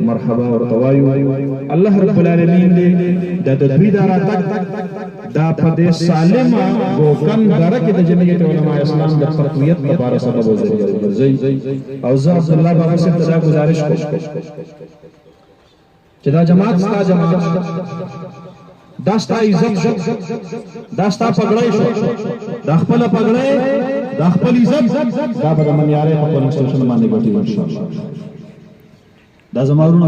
مرحبا ورتوایو الله رب العالمین دې د دوی دا راتګ دا په دې سالمه وکم درکه د جمعیت علماء اسلام د تقویت لپاره سبب وګرځي او زه عبد الله بابا صاحب ته گزارش کوم چې دا جماعت ستا جماعت داستا عزت شو داستا پګړای شو د خپل پګړای د خپل عزت دا به منیاره په خپل سټیشن باندې ګټي ان شاء الله دا زمارونه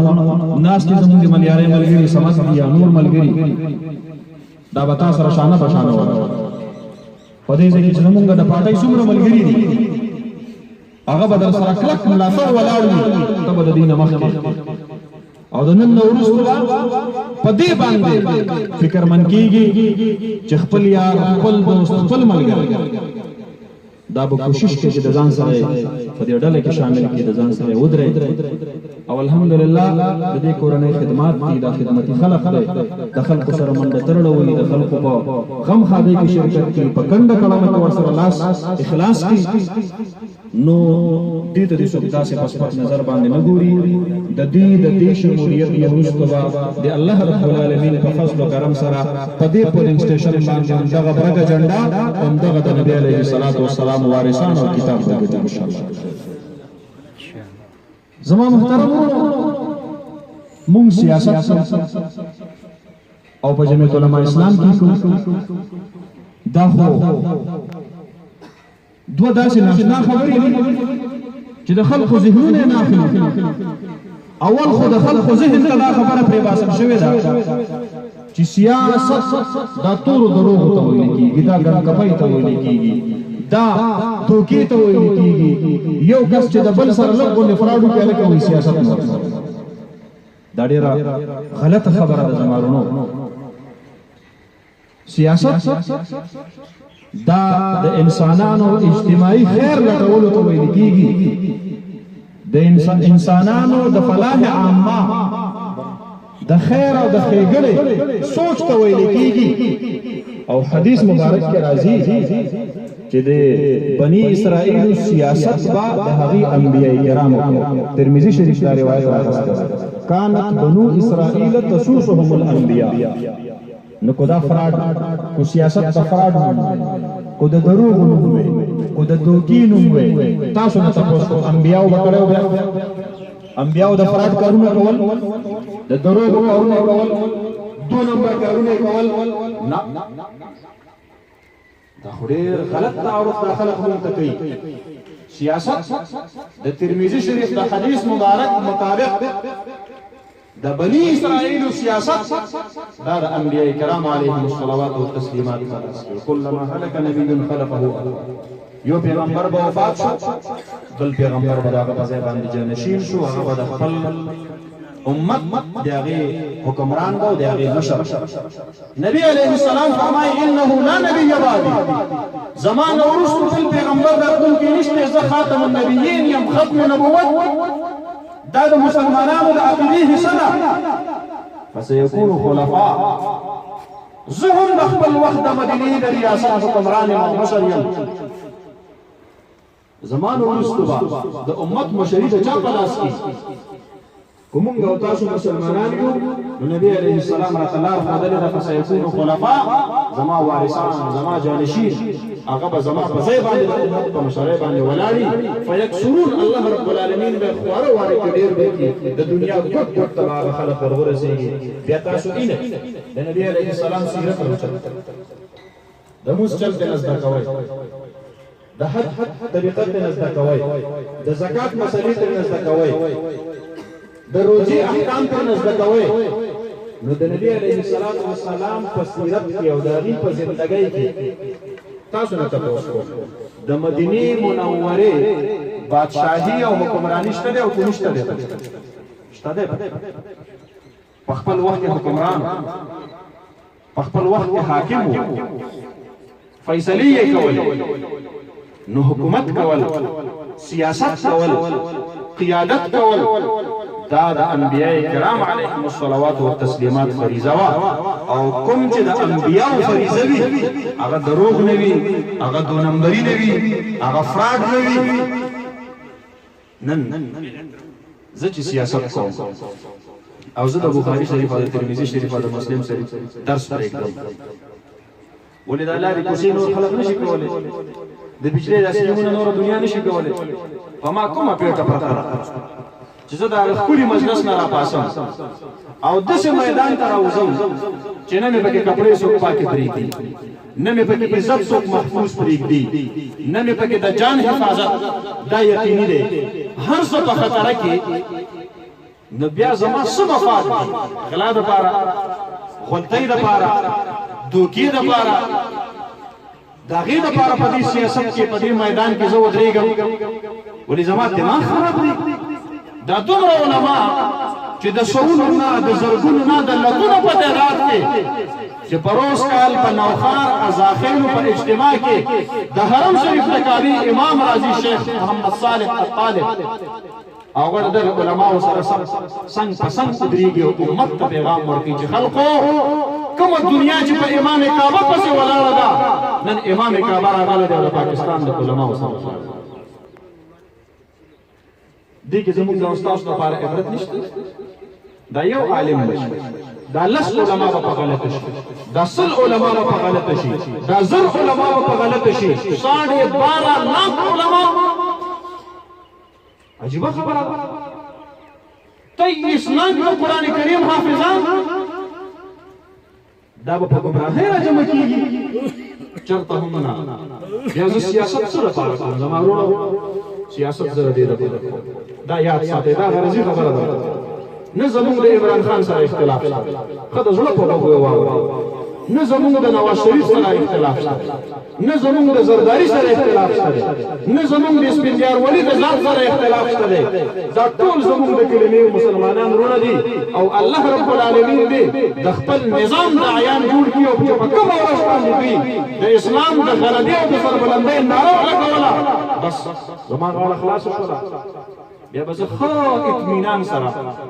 ناس چې زموږ منیاره ملګری سمات یا نور ملګری دا به تاسو سره شانه بشانه وره په دې ځکه چې زموږ د پټای څومره ملګری دي هغه به در سره کلک ملاتړ ولاړ وي ته به د دینه مخکې او د نن وروسته په دې باندې فکر من کیږي چې خپل یار خپل دوست خپل ملګری دا به کوشش کوي چې د ځان سره په دې ډله کې شامل کړي د ځان سره ودرې او الحمدلله د دې کورنۍ خدمات دي د خدمتي خلق دي د خلکو سره منډه ترړولې د خلکو په غم خادي کې شرکت کوي په کنده کلمه کې ورسره لاس اخلاص کوي نو دې ته د سودا سے پسپت نظر باندې نه ګوري د دې شمولیت یو مستوا د الله رب العالمین په فضل او کرم سره په دې پولینګ سټیشن باندې دغه برګه جنډا او دغه د نبی علیه الصلاۃ والسلام وارثان او کتاب ورکړي ان شاء الله زما محترم مونږ سیاست او په جمعیت علماء اسلام کې دا خو دو داسې ناشنا خبرې دي چې د خلکو ذهنونه نه اخلي اول خو د خلکو ذهن ته دا خبره پرې باسم شوې ده چې سیاست دا تور دروغ ته ویل کېږي دا ګنکپۍ ته ویل کېږي دا توکي ته ویل کېږي یو کس چې د بل سره لږ غونډې فراډ وکړي هلکه وایي سیاست نه دا ډېره غلطه خبره ده زمارونو سیاست دا د انسانانو اجتماعي خیر لټولو ته ویل کېږي د انسانانو د فلاح عامه د خیر او د ښېګڼې سوچ ته ویل کېږي او حدیث مبارک کې راځي چې د بني اسرائیل سیاست با د هغې انبیاء کرامو ترمذی شریف دا روایت راغسته کانت بنو اسرائیل تسوسهم الانبیاء نو کو دا فراډ کو سیاست د فراډ کو د دروغ نوم وي کو د دوکي نوم وي تاسو نه تاسو انبیاء وکړو بیا انبیاء د فراډ کارونه کول د دروغ کارونه کول دو نمبر کارونه کول نه دا خوري غلط تعارف داخله کوم ته کوي سیاست د ترمذی شریف د حدیث مبارک مطابق د بني اسرائیل سیاست دا د انبیاء کرام علیهم الصلوات والتسلیمات کلما هلك نبی خلفه یو پیغمبر به وفات شو بل پیغمبر به هغه په ځای باندې جانشین شو هغه به د خپل امت د هغې حکمران به او د هغې مشر نبی علیه السلام فرمایي انه لا نبی بعدي زما نه وروسته بل پیغمبر راتلونکی نشته زه خاتم النبیین یم ختم نبوت دا د مسلمانانو د عقیدې حصه ده فسيكون خلفاء زهم د خپل وخت د مدینې د ریاست حکمران او مشر یم زمان وروسته به د امت مشري د چا په لاس کې کومنګ او تاسو مسلمانان یو نو نبی علیه السلام راته لار ښودلې ده فسيكون خلفاء زما وارثان زما جانشین هغه به زما په ځای باندې د امت په مشرۍ باندې ولاړي فیکسرون الله رب العالمین به خواره واره کې ډېر به کې د دنیا ګوټ ګوټ ته به هغه خلک ورغورځېږي بیا تاسو اینه د نبی علیه السلام سیرت ورچل د موس چل ته نزده کوئ د حد طریقت ته نزده کوئ د زکات مسلې ته نزده کوئ د روزي احکام ته نزده کوئ نو د نبی علیه السلام په سیرت کې او د هغې په زندګۍ کې تاسو نه تاسو د مدینه منوره بادشاہي او حکمرانی شته او کو نشته ده شته ده په خپل وخت حکمران په خپل وخت حاکم فیصله کول نو حکومت کول سیاست کول قیادت کول دا د انبیاء کرام علیهم الصلوات والتسلیمات فریضه وا او کوم چې د انبیاء فریضه وي هغه دروغ نه وي هغه دو نمبري نه وي هغه فراډ نه وي نن زه چې سیاست کوم او زه د بخاري شریف او د ترمذي شریف او د مسلم شریف درس پرېږدم ولې دا لارې کوڅې نور خلک نشي کولی د بجلۍ دا سکیمونه نور دنیا نشي کولی په ما کومه پیټه پرته ده چې زه د هغه ښکلي مجلس نه راپاسم او داسې میدان ته راوځم چې نه مې پکې کپړې څوک پاکې پرېږدي نه مې پکې عزت څوک محفوظ پرېږدي نه مې پکې د جان حفاظت دا یقیني دی هر څه په خطره کې نو بیا زما څه مفاد دي غلا دپاره غلطۍ دپاره دوکې دپاره د هغې دپاره په دې سیاست کې په دې میدان کې زه ودرېږم ولې زما دماغ خراب دی دا دومره علما چې د سوونو نه د زرګونو نه د لکونو په تعداد کې چې په روز کال په نوخار ازاخیلو په اجتماع کې د حرم شریف د کابي امام راضي شیخ محمد صالح الطالب هغه د علماو سره څنګ په څنګ ودرېږي او امت ته پیغام ورکوي چې خلقو کومه دنیا چې په امام کعبه پسې ولاړه ده نن امام کعبه راغلی دی او د پاکستان د علماو سره دې کې زموږ د ستاسو لپاره عبرت نشته دا یو عالم بشي دا لس علما به په غلطه شي دا سل علما به په غلطه شي دا زر علما به په غلطه شي 12.5 لاکھ علما عجیبه خبره ده ته اسلام او قران کریم حافظان دا به په ګمراهۍ راجمع کېږي چېرته هم نه بیا زه سیاست څه لپاره کوم زما وروڼه سیاست زه دې لپاره کوم دا یاد ساتئ دا غرضي خبره ده نه زموږ د عمران خان سره اختلاف شته ښه د زړه په غوږ واورئ نه زموږ د نواز شریف سره اختلاف شته نه زموږ د زرداري سره اختلاف شته نه زموږ د اسپندیار ولی د ذات سره اختلاف شته دا ټول زموږ د کلمې مسلمانان وروڼه دي او الله رب العالمین دې د خپل نظام د عیان جوړ کړي او چې په کومه ورځ باندې دوی د اسلام د غلبې او د سربلندۍ ناره ولګوله بس زما غاړه خلاصه شوله بیا به زه ښه اطمینان سره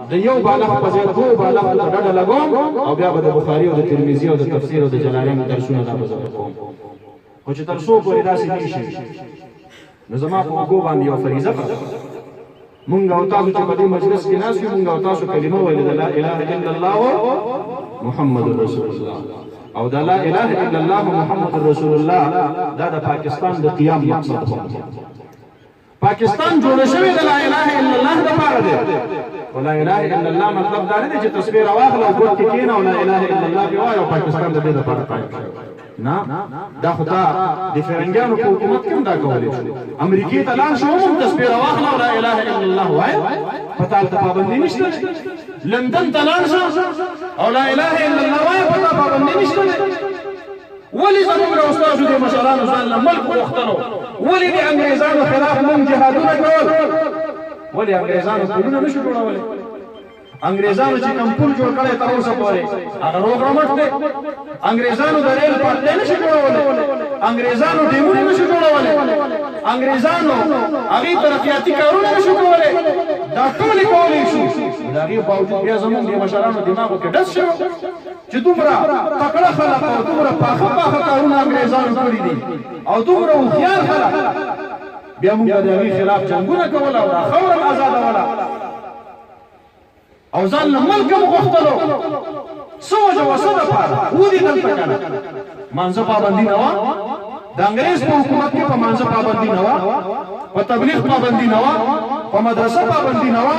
د یو بالغ په ځای دوه بالغ ته ډډه لګوم او بیا به د بخاري او د ترمذي او د تفسیر او د جلالین درسونه دا به زه کوم خو چې تر څو پورې داسې نه شي نو زما په اوږو باندې یو فریضه پرته مونږ او تاسو چې په دې مجلس کې ناست یو مونږ او تاسو کلمه ویلې د لا اله الا الله محمد رسول الله او د لا اله الا الله محمد رسول الله دا د پاکستان د قیام مقصد دی پاکستان جوړ شوی د لا اله الا الله لپاره دی ولا اله الا الله مطلب دا دی چې تصویر واخلو او ګوت کې کېنه او لا اله الا الله دی وایو پاکستان د دې لپاره قائم شوی نه دا خو دا د فرنګانو په حکومت کې دا کولای شي امریکای ته لاړ شو هم تصویر واخلو او لا اله الا الله وایو پتا ته پابندي نشته لندن ته لاړ شو او لا اله الا الله وایو پتا پابندي نشته ولی زموږ استادو د مشرانو ځان له ملک وختلو ولی د انګریزانو خلاف مونږ جهادونه کول ولی انګریزانو پولونه نشو جوړولی انګریزانو چې کوم پل جوړ کړی تر اوسه پورې هغه روغ رمټ دی انګریزانو د ریل پټلۍ نشي جوړولی انګریزانو ډیمونه نشو جوړولی انګریزانو هغې ترقیاتي کارونه نشو کولی دا ټولې کولی شو د هغې باوجود بیا زموږ د مشرانو دماغو کې ډز شوی چې دومره تکړه خلک او دومره پاخه پاخه کارونه انګریزانو کړي دي او دومره هوښیار خلک بیا موږ د هغې خلاف جنګونه کول او دا خاوره م ازادوله او ځان له ملک هم غوښتلو څه وجه وه څه دپاره ودې دلته که نه مانځه پابندي نه وه د انګریز په حکومت کې په مانځه پابندي نه وه په تبلیغ پابندي نه وه په مدرسه پابندي نه وه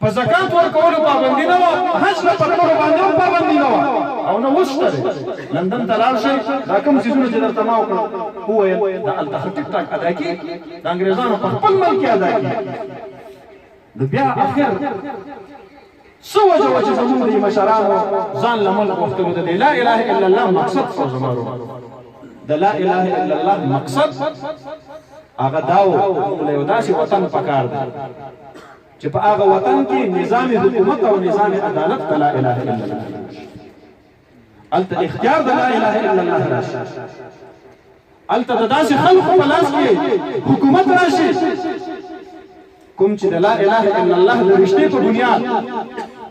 په زکات ورکولو پابندي نه وه حج له پکړو باندې هم پابندي نه وه او نه اوس شته دی لندن ته لاړ شئ دا کوم څیزونه چې درته ما وکړل وویل دا هلته ښه ټیک ټاک ادا کېږي د انګریزانو په خپل ملک کې ادا کېږي نو بیا اخر څه وجه وه چې زموږ د مشرانو ځان له ملک وختلو د لا اله الا الله مقصد خو زما د لا اله الا الله مقصد هغه دا و موږ له یو داسې وطن پکار دی چې په هغه وطن کې نظام حکومت او نظام عدالت ته لا اله الا الله هلته اختیار د لا اله الا الله راشي هلته د داسې خلکو په لاس کې حکومت راشي کوم چې د لا اله الا الله د رشتې په بنیاد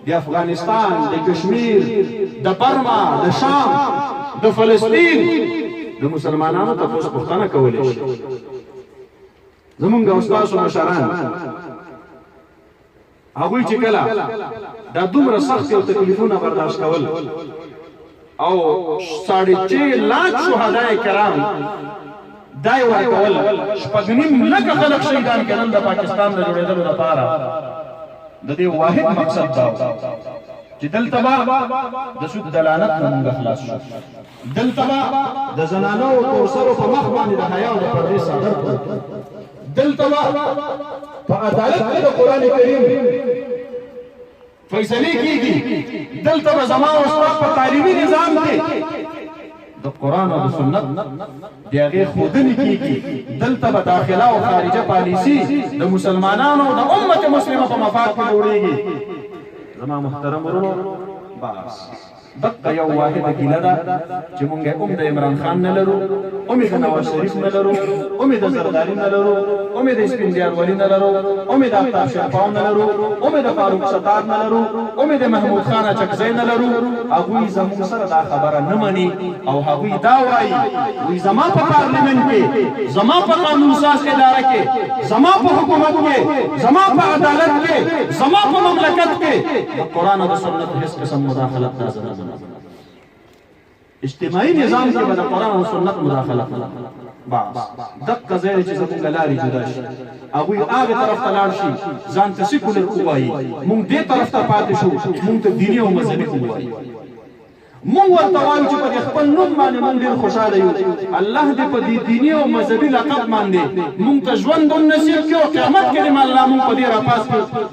د افغانستان د کشمیر د برما د شام د فلسطین د مسلمانانو تپوس پوښتنه کولی شي زمونږ استادو مشران هغوی چې کله دا دومره سخت او تکلیفونه برداشت کول او 6.5 لاکھ شهدای کرام دای ورکول شپږنیم لکه خلک شهیدان کړل د پاکستان د جوړېدلو لپاره د دې واحد مقصد دا چې دلته د سود دلالت نه موږ خلاص شو دلته د زنانو او تورسرو په مخ باندې د حیا او د پردې صادر کړو دلته په عدالت کې د قران کریم فیصله کیږي دلته زما او استاد په تعلیمي نظام کې د قران او سنت د هغه خودنی کیږي دلته په داخله او خارجه پالیسی د مسلمانانو د امت مسلمه په مفاد کې جوړیږي زما محترم ورونو بس دغه یو واحده ګیله ده چې مونږ د عمران خان نه لرو د نواز شریف نه لرو د زرداری نه لرو د اسپندیار ولی نه لرو د آفتاب شرپاو نه لرو د فاروق ستار نه لرو د محمود خان اچکزی نه لرو هغوی زموږ سره دا خبره نه مني او هغوی دا وایي وی زما په پارلیمنت کې زما په قانون ساز اداره کې زما په حکومت کې زما په عدالت کې زما په مملکت کې د قرآن او د سنت هیڅ قسم مداخلت نازل نه اجتماعي نظام کې به د قرآن او سنت مداخلت بس دغه ځای چې زموږ لارې جدا شي هغوی هغه طرف ته لاړ شي ځان ته سیکولر ووایي مونږ دې طرف ته پاتې شو مونږ ته دیني او مذهبي ووایي مونږ ورته وایو چې په خپل نوم باندې مونږ ډېر خوشحاله یو الله دې په دې دیني او مذهبي لقب باندې مونږ ته ژوند هم نصیب کړي او قیامت کې دې الله مونږ په دې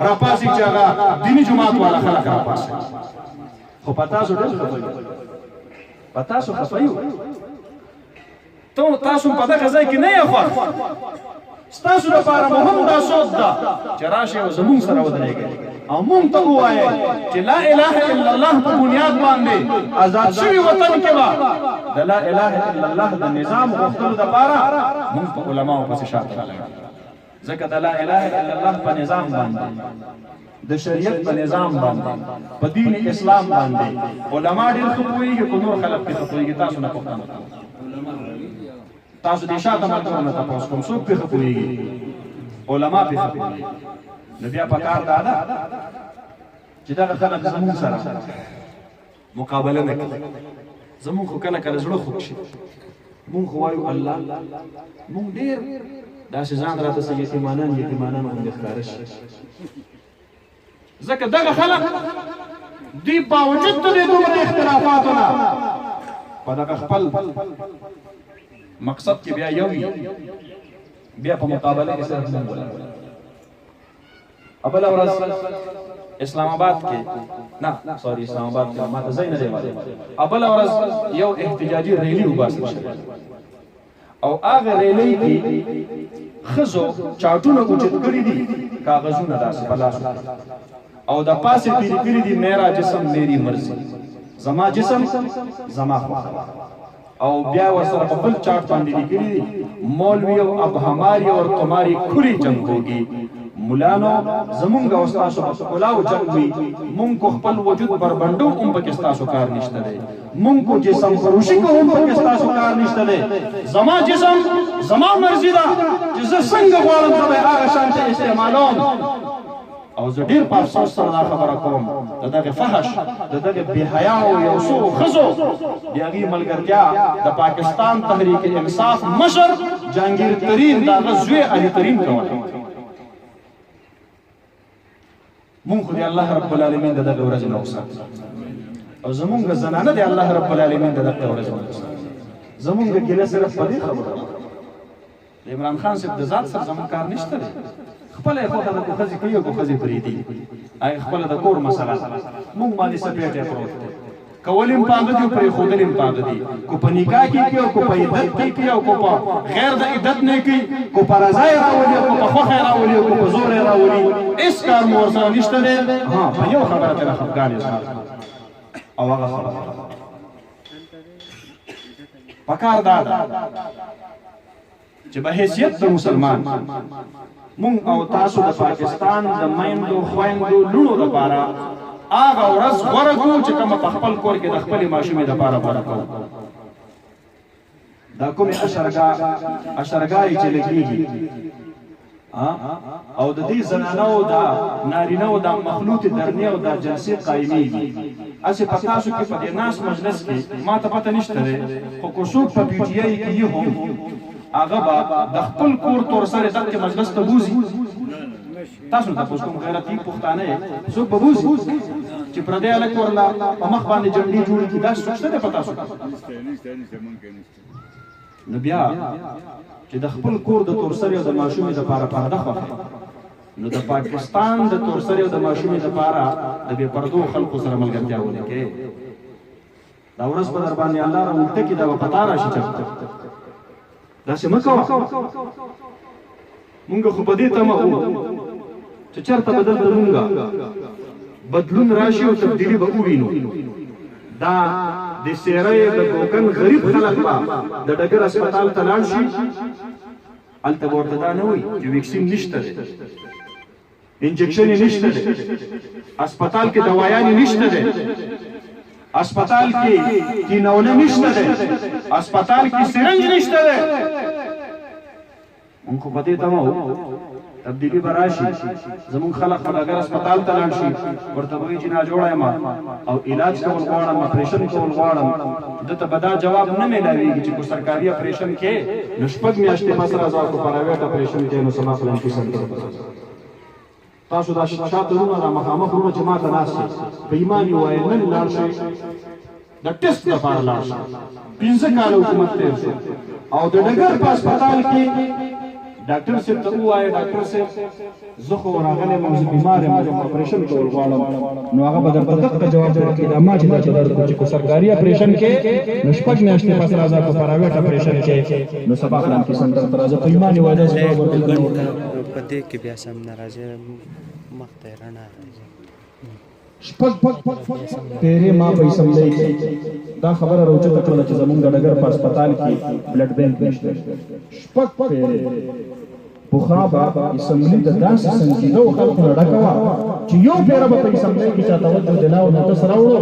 راپاسي چې هغه دیني جماعت والا خلک راپاسي خو په تاسو ډېر خفه یو په تاسو خفه یو تاسو په دغه ځای کې نه یې خوښ ستاسو لپاره مهم دا سوچ ده چې راشئ او زموږ سره ودرېږئ او مونږ ته ووایئ چې لا اله الا الله په بنیاد باندې آزاد شوي وطن کې به د لا اله الا الله د نظام غوښتلو دپاره مونږ په علماو پسې شاته راغلو ځکه د لا اله الا الله په نظام باندې د شریعت په نظام باندې په دین اسلام باندې علما ډېر ښه پوهېږي خو نور خلک پرې ښه پوهېږي تاسو نه پوښتنه تاسو د شاته ملګرو نه تپوس کوم څوک پرې ښه پوهېږي علما پرې ښه پوهېږي نو بیا پکار دا ده چې دغه خلک زموږ سره مقابله نه کوي زموږ خو کله کله زړه خوږ شي مونږ خو وایو الله مونږ ډېر داسې ځان راته سه یتیمانان غوندې ښکاره شي ځکه دغه خلک دوی باوجود د دې دومره اختلافاتو نه په دغه خپل مقصد کې بیا یو وي بیا په مقابله کې صرف مونږ ولاړ بله ورځ اسلام آباد کې نه سوري اسلام آباد کې ما ته ځای نه دی معلوم بله ورځ یو احتجاجي ریلي وباسل شوې او هغه ریلۍ کې ښځو چاټونه اوچت کړي دي کاغذونه داسې په لاس او د پاسې تیرې کړي دي میرا جسم میری مرضی زما جسم زما خوښه او بیا ورسره په بل چاټ باندې لیکلي دي مولوی اب ہماری اور تمہاری کھلی جنگ ہوگی مولانو زمونږ او ستاسو په کلاو جنگ وي مونږ کو خپل وجود بربنډو هم پکې ستاسو کار نشته دی مونږ کو جسم فروشي کو هم پکې ستاسو کار نشته دی زما جسم زما مرضی ده چې زه څنګه غواړم زه به هغه شانته استعمالوم او زه ډېر په افسوس سره دا خبره کوم د دغه فحش د دغه بېحیاو یو څو ښځو د هغې ملګرتیا د پاکستان تحریک انصاف مشر جهانګیر ترین د هغه زوی علي ترین کولی مونږ خو د الله رب العالمین د دغه ورځې نه وساتو او زمونږ زنانه د الله رب العالمین د دغه ورځې نه وساتو زمونږ ګیله صرف په دې خبره د عمران خان صاحب د ذات سره زمونږ کار نشته دی خپله یې خوښه ده که ښځې کوي او که ښځې پرېږدي هغې خپله د کور مسله مونږ باندې سپېټی پروت دی کول هم په هغه دي او پرېښودل هم په هغه دي کو په نکاح کې کوي او کو په عدت کې کوي او کو په غیر د عدت نه کوي کو په رضا یې راولي او کو په خوښه یې راولي او کو په زور یې راولي هېڅ کار مو ورسره نشته دی په یو خبره ترې خفګان اظهار او هغه خبره پکار دا ده چې به حیثیت د مسلمان مونږ او تاسو د پاکستان د میندو خویندو لوڼو لپاره هغه ورځ غوره کړو چې کومه په خپل کور کې د خپلې ماشومې دپاره غوره کوو دا کومې اشرګاهې چې لګېږي او د دې زنانو دا نارینهو دا مخلوط درنی او دا جنسي قایمېږي اسې په تاسو کې په دې ناس مجلس کې ما ته پته نشته دی خو که څوک په پي ټي آی کې یې هم هغه به د خپل کور تور سره دغه مجلس ته بوځي تاسو ته پوښتنه کوم غیرتي پښتانه څوک به بوځي چې پردی هلک ورلا په مخ باندې جنډې جوړې کړي دا څه دی په تاسو نو بیا چې د خپل کور د تورسرې او د ماشومې دپاره پرده خوښه نو د پاکستان د تورسرې او د ماشومې دپاره د بې پردو خلکو سره ملګرتیا ولیکئ دا ورځ به در باندې الله راوږده کړي دا به پتا راشي چېرته داسې مه کوه مونږ خو په دې تمه وو چې چېرته به دلته مونږ بدلون راشي او تبدیلي به ووینو دا د سیرې د ګوګن غریب خلک به د ډګر هسپتال ته لاړ شي هلته به ورته دا نه وایي چې ویکسین نشته دی انجکشن یې نشته دی هسپتال کې دوایانې نشته دی هسپتال کې کینونه نشته دی هسپتال کې سرنج نشته دی مونږ خو په دې تمه وو تبدیلی به راشي زمونږ خلک به ډګر هسپتال ته لاړ شي ورته به وایي چې ناجوړه یم او علاج کول غواړم اپریشن کول غواړم دته به دا جواب نه میلاویږي چې کو سرکاري اپریشن کې نو شپږ میاشتې پس راځه کو پرایویټ اپریشن کې نو سما پلان کې سنټر تاسو دا شاته رونه را مخامخ رونه چې ما ته ناست په ایمان یې وایي نن لاړ شئ د ټیسټ لپاره لاړ شئ 15 کاله حکومت تېر شو او د ډګر په هسپتال کې ډاکټر صاحب ته ووایه ډاکټر صاحب زه خو راغلی یم زه بیمار یم زه اپریشن کول غواړم نو هغه به درته دقه جواب درکړي دا ما چې درته درکړو چې کو سرکاري اپریشن کې نو شپږ میاشتې پس راځه کو پرایویټ اپریشن کې نو سبا پلان کې سنټر ته راځه په ایمان یې وایه داسې جواب ورکوي په دې کې بیا سم نه راځي مخ ته رڼا راځي شپږ پیرې ما په اسمبلی کې دا خبره راوچته کړله چې زمونږ د ډګر په هسپتال کې بلډ بینک نشته شپږ پیرې پخوا به اسمبلي د داسې سنجیدو خلکو نه ډکه وه چې یو پیره به په اسمبلی کې چا توجه دینا او نوټس راوړو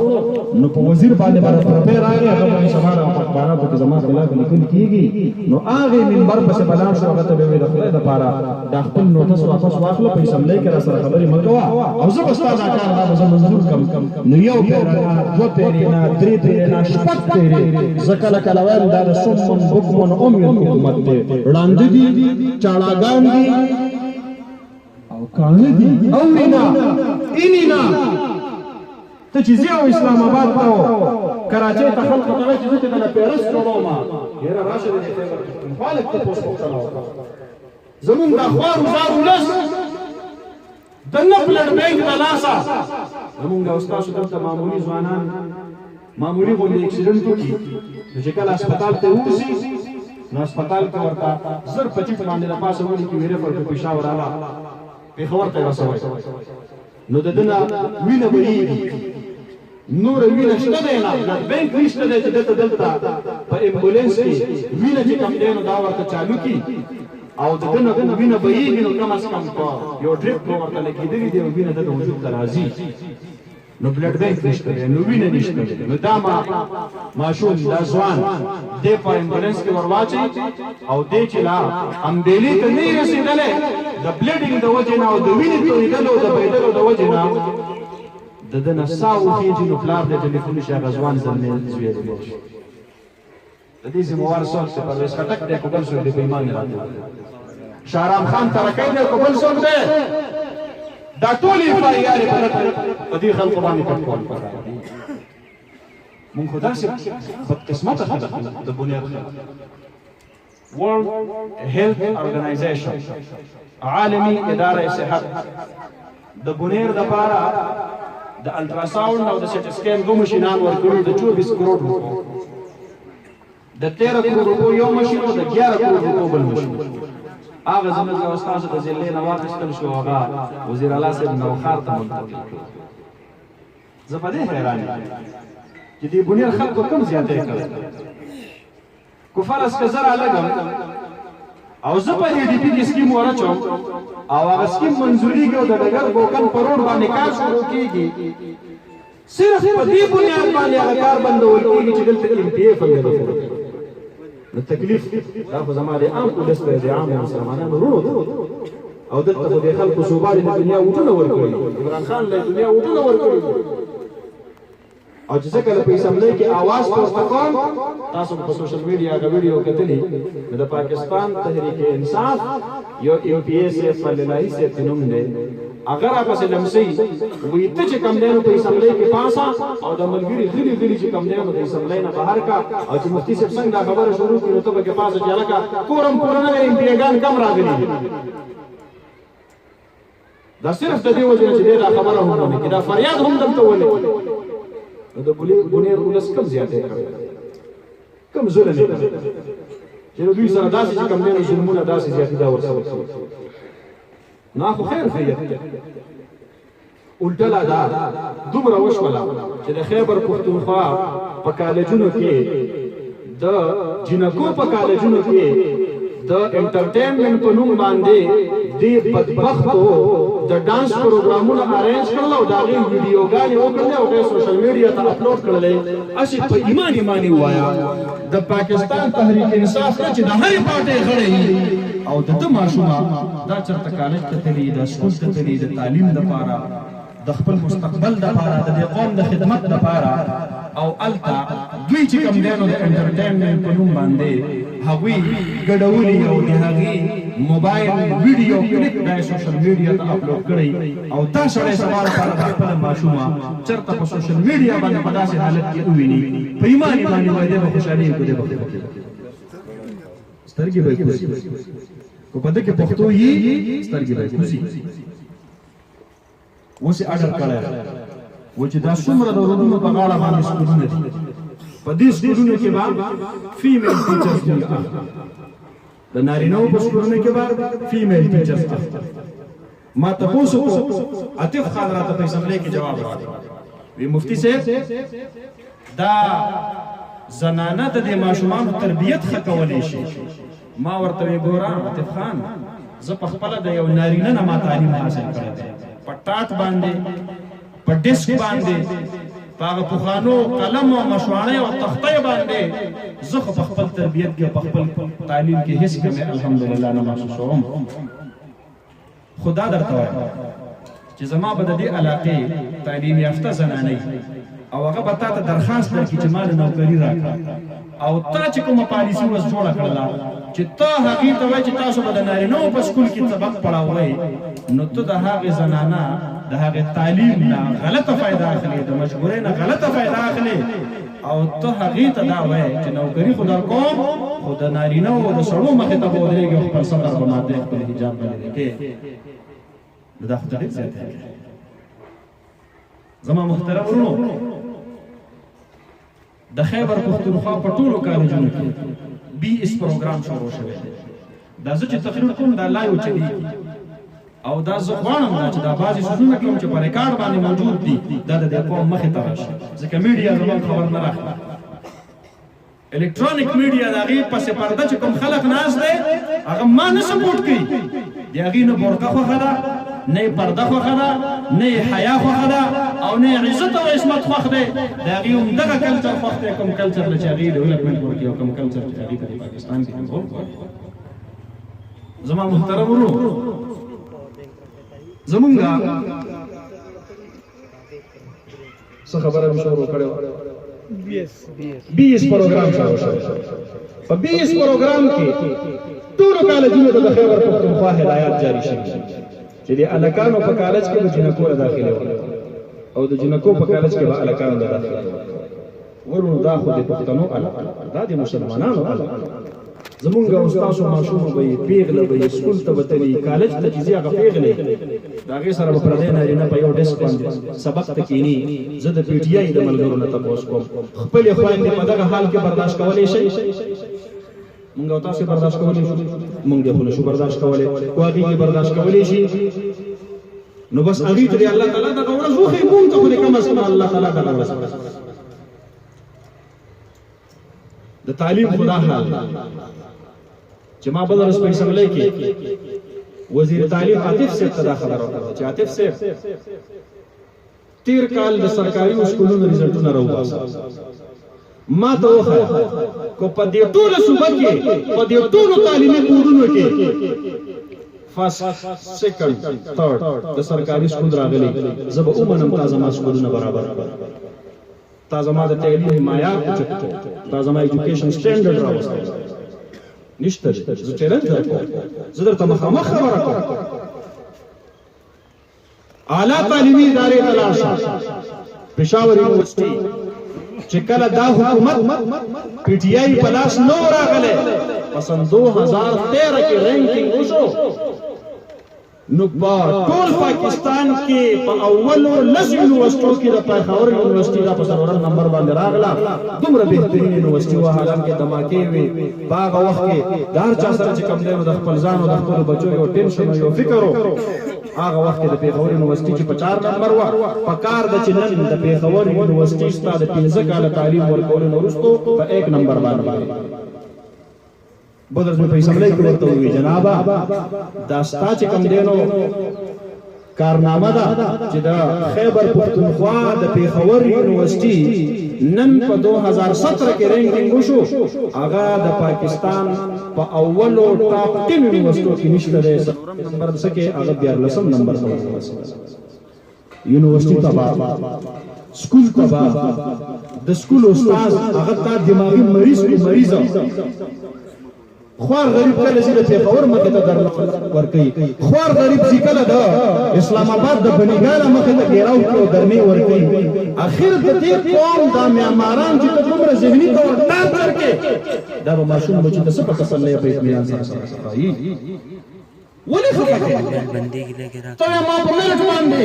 نو په وزیر باندې به روپۍ راغی هغه به یې سما په اخباراتو کې زما خلاف لیکل کېږي نو هغې منبر پسې به لاړ شو هغه ته به وایي د خدای دپاره دا خپل نوټس واپس واخله په اسمبلی کې را سره خبرې مه کوه او زه به ستا دا کار دا به زه منظور کړم نو یو پیره نه دوه پیرې نه درې پیرې نه شپږ پیرې زه کله کله وایم دا د صمن بکمن عمین حکومت دی ړانده دي چاړاګان دي او کاڼه دي اورېنا اینینا ته چې زه او اسلام آباد ته کراچۍ ته خلکو ته وایي چې زه ته دله پیرس جوړوم یاره راشه د دې خیبر پښتونخوا ته پوس پوښتنه وکړه زمونږ دا خوار وزار ولس د نه بلډ بینک د لاسه زمونږ او ستاسو دلته معمولي ځوانان معمولي غوندې اکسیډنټ وکړي نو چې کله هسپتال ته ووځي نو هسپتال کې ورته زر په چیټ باندې د پاسه ولي کې ویره پر پېښور راغله پېښور ته یې رسوئ نو د ده نه وینه بهېږي نور وینه شته دی نه بلډ بینک نشته دی چې دلته په امبولینس کې وینه چې کم دی نو دا ورته چالو کړي او د ده نه وینه بهېږي نو کم از کم په یو ډریپ به ورته لګېدلي دی او وینه د ده وجود ته راځي نو بلډ بینک نشته دی نو وینه نشته دی نو دا ماشوم دا ځوان دی په امبولینس کې ور واچوي او دی چې لا امبېلې ته نه یې رسېدلی د بلډینګ د وجې نه او د وینې تویېدلو د بهېدلو د وجې نه د ده نه ساه وخېږي نو پلار دی ټلیفون شي هغه ځوان زلمی زوی دی د دې ذموار څوک دی پرویز خټک دی که بل څوک دی په ایمان یې راته شهرام خان ترکی دی که بل څوک دی دا ټولې افایارې په دې خلکو باندې پټ کول پکار دي مونږ خو داسې بدقسمته خلک د بنیاد خلک ورلډ هیلث ارګنایزیشن عالمي اداره صحت د بنیر دپاره د الټراساونډ او د سټي سکین دوه مشینان ورکړو د 24 کروڑ روپو د 13 کروڑ روپو یو مشین او د 11 کروڑ روپو بل مشین هغه زموږ د استاد د ضلع نه واخیستل شو هغه وزیر اعلی صاحب نوښار ته منتقل کړو زه په دې حیران یم چې دې بنیر خلکو کم زیاتې کړی کو فرض که زه رالګم او زه په ای ډي پي کې سکیم ورچوم او هغه سکیم منظورېږي او د ډګر ګوګل په روډ باندې کار شروع کېږي صرف په دې بنیاد باندې هغه کار بندول کېږي چې دلته ایم پي ایف هم نه نو تکلیف دا خو زما د عام ولس دی د عامو مسلمانانو ورونو دی او دلته خو د خلکو صوبه د دنیا وټونه ورکړي عمران خان له دنیا وټونه ورکړي او چې څنګه په اسمبلی کې आवाज پورته کوم تاسو په سوشل میډیا کې ویډیو کتلی د پاکستان تحریک انصاف یو ام پی ایس فللای سے تنوم دی اگر آپ سے لمسی وی ته چې کم دینو په اسمبلی کې پاسا او د ملګری غلی چې کم دینو د اسمبلی نه بهر کا او چې مفتی صاحب څنګه خبره شروع کړو ته به پاسا چې لکه کورم پورانه ام پی ګان کم راغلي دا صرف د دې وجه چې دا خبره هم نه کړه فریاد هم دلته ولې نو د بنیر ولس کم زیاته کړ کم ظلم کړ چې دوی سره داسې چې کم دینو ظلمونه داسې زیاتې دا ورسره نو خو خیر خیر الټلا دا دومره وشوله چې د خیبر پښتونخوا په کالجونو کې د جنکو په کالجونو کې د انټرټینمنټ په نوم باندې د بدبختو د ډانس پروګرامونه ارینج کړل او دا غي ویډیوګانې وکړل او په سوشل میډیا ته اپلوډ کړل اسی په ایمان وایا د پاکستان تحریک انصاف چې د هرې پارټي غړي او د ماشومه دا چرته کالج ته تللی د سکول ته تللی د تعلیم لپاره د خپل مستقبل لپاره د قوم د خدمت لپاره او التا دوی چې کوم دینو د انټرټینمنټ په نوم باندې هغوی ګډولي او د هغې موبایل ویډیو کلیپ د سوشل میډیا ته اپلوډ کړی او دا سړی سبا لپاره د خپل ماشومه چرته په سوشل میډیا باندې په داسې حالت کې وویني په ایمان وایي دی به خوشحالي کو دی به سترګې به کوسي کو پدې کې پښتو یې سترګې به کوسي وسی اډر کړه و چې دا څومره د ورونو په غاړه باندې سکولونه دي په دې سکولونو کې به فیمیل ټیچرز دي د نارینه‌و په سکولونو کې به فیمیل ټیچرز دي ما تاسو کو عاطف خان راته په اسمبلی کې جواب راکړ وی مفتی صاحب دا زنانه د ماشومانو تربیت ښه کولی شي ما ورته ګورم عاطف خان زه په خپل د یو نارینه نه ما تعلیم حاصل کړی په ټاټ باندې په ډیسک باندې په پخوانو قلم او مشوانه او تختې باندې زه په خپل تربیت کې په خپل تعلیم کې هیڅ کمه الحمدلله نه محسوسوم خدا درته وایم چې زما به د دې علاقې تعلیم یافته زنانه او هغه به تا ته درخواست درکړي چې مال نوکري راکړه او تا چې کومه پالیسي وس جوړه کړله چې تا هغې ته وایي چې تاسو به د نارینه‌و په سکول کې سبق پړاوئ نو ته د هغې زنانه د هغې تعلیم نه غلطه فایده اخلي د مجبورۍ نه غلطه فایده اخلي او ته هغې ته دا وایي چې نوکري خو درکوم خو د نارینه‌و د سړو مخې ته به ودرېږي او خپل صدر به ماته خپل حجاب به لرې کې نو دا خو ته ډېر زیات دی زما محترم ورونو د خیبر پښتونخوا په ټولو کالجونو کې BS پروګرام شروع شوی دا زه چې تقریر کوم دا لایو چلیږي او دا زه غواړم چې دا بعضې څیزونه کوم چې په ریکارډ باندې موجود دي دا د دې قوم مخې ته راشي ځکه میډیا زموږ خبر نه راخلي الکترونیک میډیا د هغې پسې پرده چې کوم خلک ناست دی هغه ما نه سپورټ کوي د هغې نه برقه خوښه ده نه یې پرده خوښه ده نه یې حیا خوښه ده او نه یې عزت او عصمت خوښ دی د هغې همدغه کلچر خوښ دی کوم کلچر نه چې هغې ډیولپمنټ ورکړي او کوم کلچر چې هغې ته د پاکستان کې کنټرول غواړي زما محترم ورونو زمونږه څه خبره مې شروع کړې وه BS پروګرام شروع شوی په BS پروګرام کې ټولو کالجونو ته د خیبر پښتونخوا هدایات جاری شوي چې د الکانو په کالج کې به جنکو داخلي وکړي او د جنکو په کالج کې به الکانو داخلي ورونو دا خو د پښتنو دا د مسلمانانو زمونږ استادو ماشوم به پیغله به سکول ته وتلی کالج ته چې هغه پیغله دا غي سره په پردې نارینه په یو ډیسک باندې سبق تکینی زه د پی ټی آی د ملګرو نه تاسو کوم خپل خويندې په دغه حال کې برداشت کولای شي مونږ تاسو برداشت کولای شو مونږ خو نشو برداشت کولای واغې برداشت کولای شي نو بس اغه ته الله تعالی دا ورځ وخی مونږ ته کوم اسم الله تعالی دا ورځ د تعلیم خدا حال چې ما بل ورځ په اسمبلی کې وزیر تعلیم عاطف صاحب ته دا خبره وکړه چې عاطف صاحب تیر کال د سرکاري سکولونو رزلټونه راوباسه ما ته وخه کو په دې ټول صوبه کې په دې ټول تعلیمي بورډونو کې فرست سیکنډ ثرد د سرکاري سکول راغلي زه به ومنم تا زما سکولونه برابر تا زما د تعلیم معیار اوچت کړ تا زما ایجوکیشن سټینډرډ راوستی نشته زه چیلنج درکوم زه درته مخامخ خبره کوم اعلی تعلیمي ادارې ته لاړ شه پېښور یونیورسټي چې کله دا حکومت پی ټی آی په لاس نو راغلی په سن 2013 کې رینکینګ وشو نو په ټول پاکستان کې په اولو لس یونیورسټو کې د پېښور یونیورسټي دا په څلورم نمبر باندې راغله دومره بهترین یونیورسټي وه حالان کې دماکې وې په هغه وخت کې د هر چا سره چې کوم دی نو د خپل ځان او د خپلو بچو یو ټینشن او یو فکر و هغه وخت کې د پېښور یونیورسټي چې په 4 نمبر وه په کار ده چې نن د پېښور یونیورسټي ستا د 15 کاله تعلیم ورکولو نه وروستو په 1 نمبر باندې بدرز مې په اسمبلی کې ورته وویل جنابه دا ستا چې کوم دی نو کارنامه ده چې د خیبر پښتونخوا د پېښور یونیورسټي نن په 2017 کې رینکینګ وشو هغه د پاکستان په اولو ټاپ 10 یونیورسټو کې نشته دی نمبر څخه هغه 14 نمبر ته یونیورسټي تبا سکول تبا د سکول استاد هغه تا دماغي مریض خوار غریب کله چې د پېښور مخې ته درنه ورکوي خوار غریب چې کله د اسلام آباد د بنیګانه مخې ته ګیراو کړو درنې ورکوي اخر د دې قوم دا معماران چې ته دومره ذهني طور نه درکې دا به ماشوم بچو ته څه په تسلی په اطمینان سره صفایي ولې خفه کوي بندي کې لګي را ته ما په میرټ باندې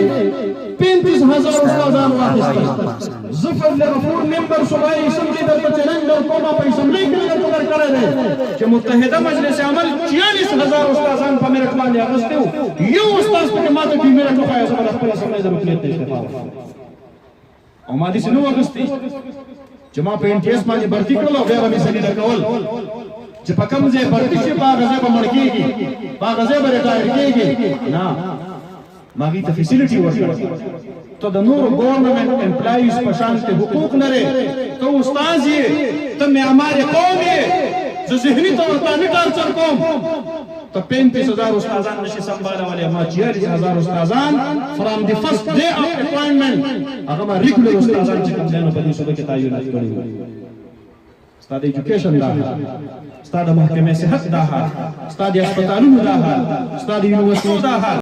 35000 استادان واخیستل ظفر لغفور ممبر صوبایي اسمبلی درته چیلنج درکوم په اسمبلی کې درته ورکړی دی چې متحده مجلس عمل 44000 استادان په میرټ باندې اخیستي وو یو استاد په ماته کې میرټ وخایي زما د خپل اسمبلی د رکنیت استعفا او ما دې نو اخیستي چې ما په انټیاس باندې برتی کړل او بیا به مې سلیده کول چې په کوم ځای برتی شي په هغه ځای به مړ کېږي په هغه ځای به ریټایر کېږي نه ما هغې ته فیسیلیټي ورکړه ته د نورو ګورنمنټ امپلایز په شان ته حقوق لرې ته استاذ یې ته معمار قوم یې زه ذهني طور ته نه ټارچر کوم ته 35000 استادان نشي سمبالولی ما 44000 استادان فرام دی فرست ډے اف اپوینټمنټ هغه ما ریګولر استادان چې کوم ځای په دې صوبه کې تعینات کړي وو ستا د ایجوکیشن دا حال ستا د محکمې صحت دا حال ستا د هسپتالونو دا حال ستا د یونیورسټیو دا حال